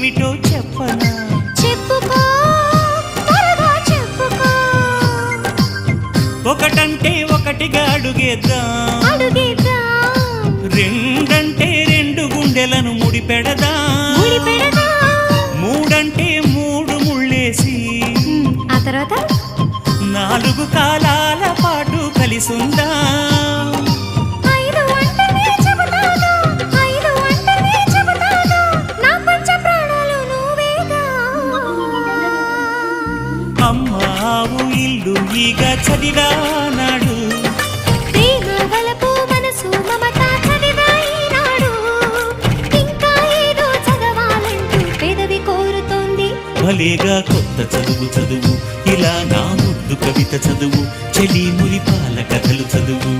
ఏమిటో చెప్పనా? చెప్పుకో, త్వరగా చెప్పుకో. ఒకటంటే ఒకటిగా అడుగేద్దాం, రెండంటే రెండు గుండెలను ముడిపెడదాం, మూడంటే మూడు ముళ్ళేసి ఆ తర్వాత నాలుగు కాలాల పాటు కలిసుందాం. అమ్మావు ఇల్లు ఈగ చదివానాడు, ప్రేమ వలపు మనసు మమత చదివాయినాడు. ఇంకా ఏదో చదవాలంటూ పెదవి కోరుతోంది. భలేగా కొత్త చదువు చదువు, ఇలా నా ముద్దు కవిత చదువు, చెలి మురిపాల కథలు చదువు.